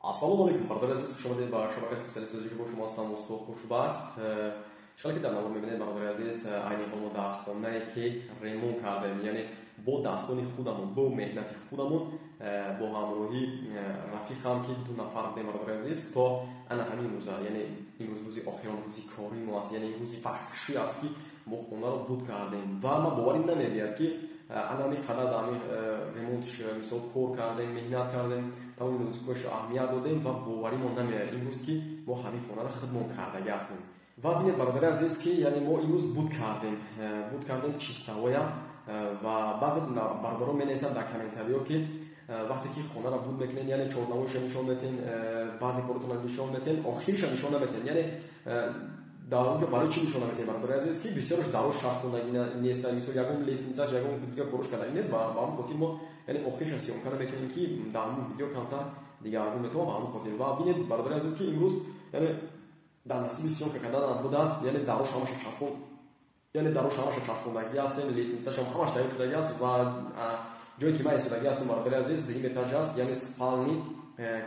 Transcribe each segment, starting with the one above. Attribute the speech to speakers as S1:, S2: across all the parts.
S1: Ассалому алейкум, бардор азиз, хуш омадед ба шабакаи специалистии ки бо шумо ҳастам Мусоф хушбахт. Иншалло ки дар навор мебинед бардори азиз, айни ҳол мо дар хонае ки ремонт кардем, яъне бо дастони худамон, бо меҳнати худамон, бо ҳамроҳи рафиқам ки ду нафар будем бардори азиз, то ана ҳамин рӯза, яъне имрӯз рӯзи охирон рӯзи кори мо аст, яъне рӯзи вахшӣ аст ки мо хонаро буд кардем ва ма боварим намеояд ки анами қадар дар ҳамин ремонтш мисол кор кардем, меҳнат кардем, тамоми нозикош аҳамият додем ва боваримон намеояд имрӯз ки мо ҳамин хонаро хидмон кардаги ҳастем. Ва бинед бародари азиз ки яъне мо имрӯз буд кардем чистовоя ва баъзе бародарон менависанд дар комментариҳо ки вақте ки хонаро буд мекунед, яъне чорнавоиша нишон метен, баъзе коротонро нишон метен, охириша нишон наметен, яъне дар онҷо барои чӣ нишон наметен бародари азиз ки бисёраш дароз шастондаги нест, мисол ягон лестницаш ягон дигар корош кардаги нест, ба ҳамон хотир мо яъне охириша сиёмкара мекунем ки дар ҳамон видео камтар дигаргун метавон ба ҳамон хотир. Ва бинед бародари азиз ки имрӯз яъне дар насиби сиёмка кардан будааст, яъне дарош ҳамаша часпон, яъне дарош ҳамаша часпондаги ҳастем, лестницашам ҳамаш тайёр шудаги аст ва ҷое ки ман истодаги ҳастам бародари азиз дигин этаж аст, яъне спални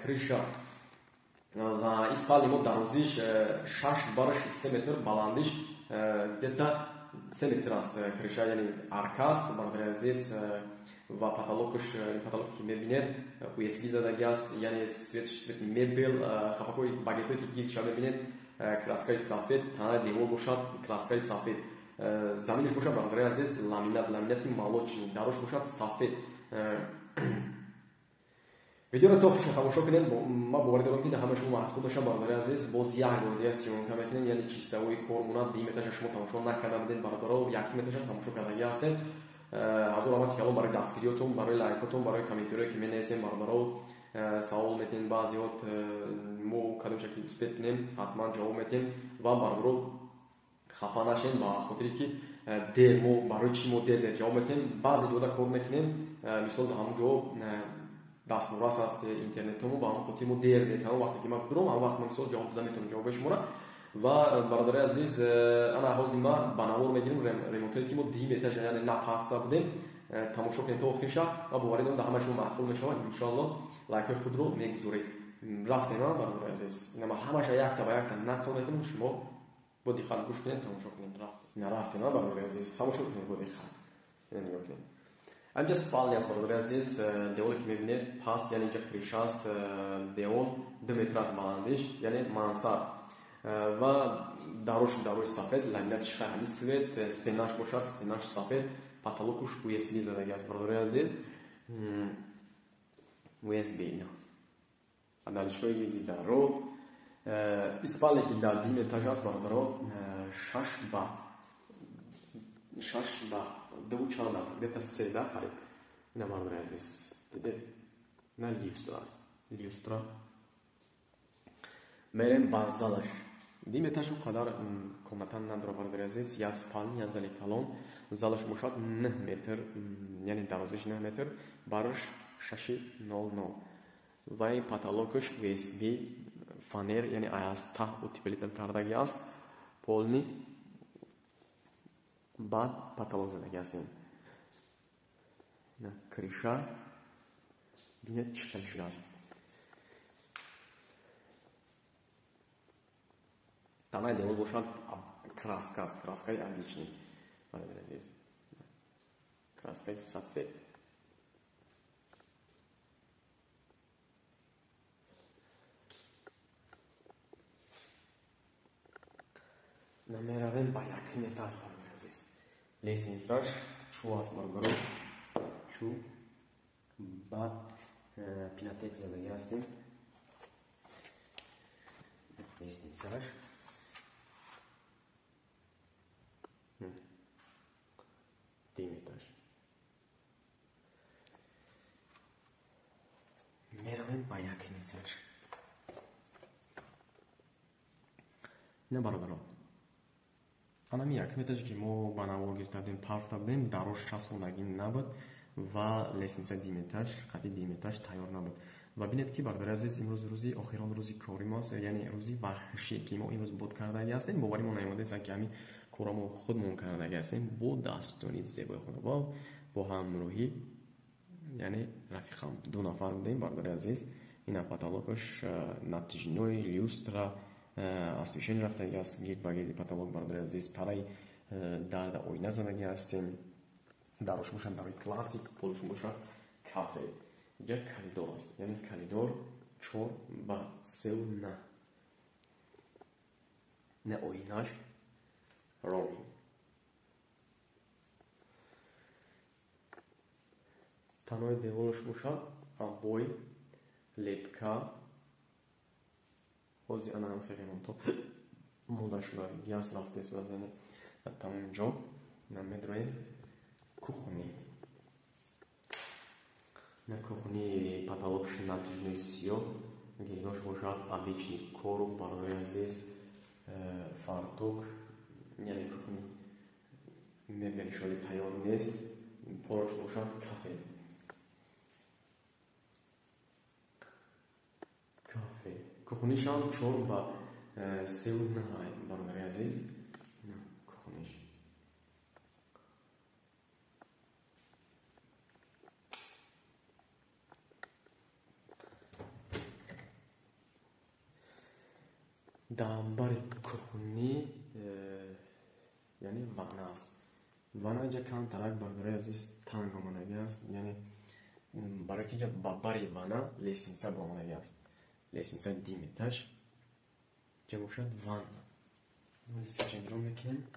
S1: крыша ва ин спални мо дарозиш 6 барш 3 метр, баландиш где-то 3 метр аст крыша, яъне аркаст бародари азиз ва потолоки ки мебинед USB задаги аст, яъне свети мебел, хапакои багетое ки гирдша мебинед, краскаи сафед, танаи девор бошад краскаи сафед, заминиш бошад бародари азиз ламинати молочный, дарош бошад сафед. видеоро то охирша тамошо кунед. ман боварӣ дорам ки дар ҳамаи шумо маътуф бошам бародари азиз, боз як бор дига сиёмка мекунед, яъне чистовои кор монад, диметаша шумо тамошо накарда будед бародаро, як меташа тамошо кардаги ҳастед. ҳазор рамати калом барои дастгириётон, барои лайкотон, барои комментариҳое ки менависем бародаро савол метен, баъзеҳот мо кадом шакли успеҳ кунем, ҳатман ҷавоб метем ва бародаро хафа нашем ба хотире ки дер мо барои чӣ мо дер ҷавоб метем. баъзе ҷода кор мекунем, мисол дар ҳамон ҷо дастмурас аст интернетомо, ба ҳамон хотир мо дер метавонам вақте ки ман дурам ҳамон вақт мисол ҷавоб дода метавонам ҷавоби шуморо. ва бародари азиз, ана ҳозир ма ба навор мегирем ремонтое ки мо дим этажа, яъне напафта будем. тамошо кунед то охирша ва боварӣ дорам дар ҳамаи шумо маъқул мешавад. иншоалло лайкҳои худро мегузоред. рафтем бародари азиз, ина ман ҳамаша якта ба якта нақл мекунам, шумо бо диққат гӯш кунед, тамошо кунед. рафтем бародари азиз, тамошо кунед бо диққат. ина нигоҳ кунед. анҷа спални аст бародари азиз, деворе ки мебинед паст, яъне инҷа криша аст, девон 2 метр аст баландиш, яъне мансард ва дарои сафед, ламинатиш ҳами свет, стенаш бошад, стенаш сафед, потолокуш USB задаги аст бародари азиз, USB ина адалишҳои дигаро. спалне ки дар дим этаж аст бародаро 6 ба 2 чанд аст, где-то 3 да қариб. ина бародари азиз дидед, ина люстра аст, люстра. мерем ба залаш. дим этажу қадар коматан надора бародари азиз, я спални, я зали калон. залаш бошад 9 метр, яъне дарозиш 9 метр, барш 600 ва ин потолокаш USB фанер, яъне аз таҳ утеплител кардаги аст, полни баъд потолок задаги ҳастем. криша бинед чӣ хел шудааст. танаи девор бошад краска аст, краскаи обличный бародари азиз, краскаи сафед. намеравем ба якин этаж бародари азиз. лестницаш чӯ аст бародаро, чӯ баъд пинатек задаги ҳастем. лестницаш дим этаж. меравем ба якин этаж. ина бародаро анами якин этаже ки мо ба навор гирифтадем, парфта будем, дарош часпондаги набуд ва лестница дим этаж, қади дим этаж тайёр набуд. ва бинед ки бародари азиз, имрӯз рӯзи охирон рӯзи кори мост, яъне рӯзи вахшӣ ки мо имрӯз буд кардаги ҳастем. бовари мо наомадест ки ҳамин корамо худмон кардаги ҳастем бо дастони зебои худро бо ҳамроҳи, яъне рафиқам 2 нафар будем бародари азиз. اینا پاتالوگش натяжной, люстра, освещение рафтаги аст, гирд ба гирди паталог бародари азиз, параи дарда ойна задаги ҳастем. Дарош бошад дарои классик, полуш бошад кафе. Инҷа коридор аст, яъне коридор 4 ба 3 не ойнаш роминг. Танои деворош бошад обои, лепка, ҳози анам феремонто мода шуда, яс рафте суда, яъне тамонҷо намедроем кухни. На кухни потолок натяжной сиёҳ, гирдош бошад обычный короб, бародари азиз, фартук, яъне кухни мебели шоли тайёр нест, полош бошад кафе. Кухнишам 4 ба 3 бародари азиз, кухниш. дар бари кухни яъне ванна аст. Ванна инҷа камтарак бародари азиз танг омадаги аст, яъне барои ки инҷа ба бари ванна лестница омадаги аст. Лестница 2 метаж. Инҷа бошад ванна. Свечагиро мекунем.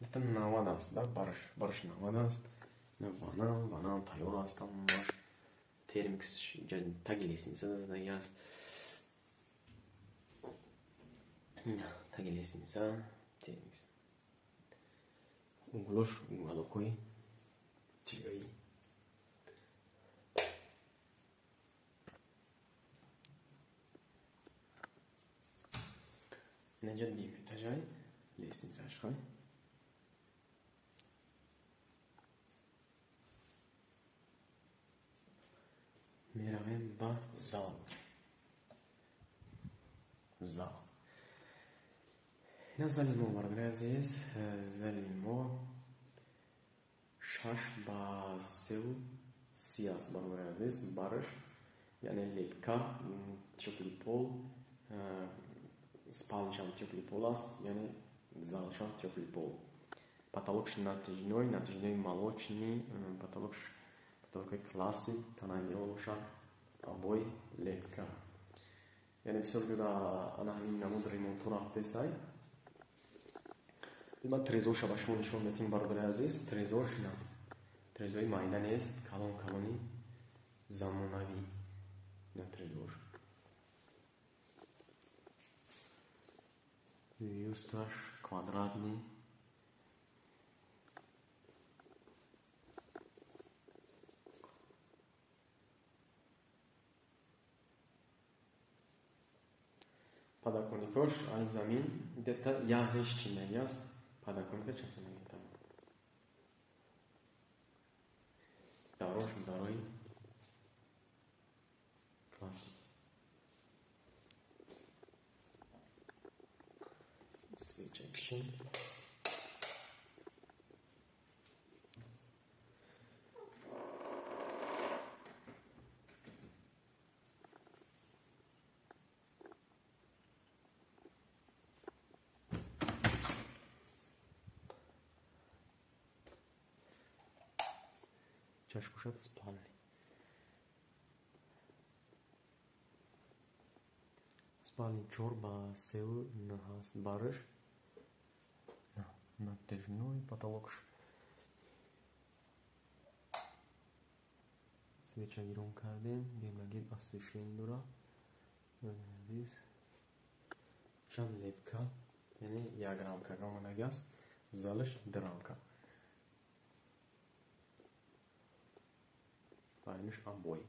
S1: Ето 90 аст, да, бараш 90 аст. Ванна тайёр аст, тамомаш. Термикс инҷа таги лестница задаги аст. Таги лестница, термикс. Углош уголокои тилои. Инҷа 2 метажай лестницашҳой. Меравем ба зал. Ина зали мо бародари азиз, зали мо 6 ба 3 аст бародари азиз, бараш яъне лепка, тёплый пол, спалнишам тёплый пол аст, яъне залшам тёплый пол. Потолокш натяжной молочный, потолоки классик, танагиро бошад, обои лепка. Яъне бисёр ҷуда ана ҳамин намуд ремонту рафтесай. Ман трезорша ба шумо нишон медиҳам бародари азиз. Трезори майда нест, калони замонавӣ. На трезор. Люстраш квадратный. Подоконникош аз замин где-то яғеш чинаги аст. Подоконника часонаги там. Дарош дарои классик. Switch action. Чаш бошад спальня. Спальня 4 ба 3 ҳаст бараш. Натяжной потолок. Свечагирон кардем, бемагид освещение дора. Здесь шам лепка, яъне 1 рамка омадаги аст, залаш 2 рамка. Айниш обои.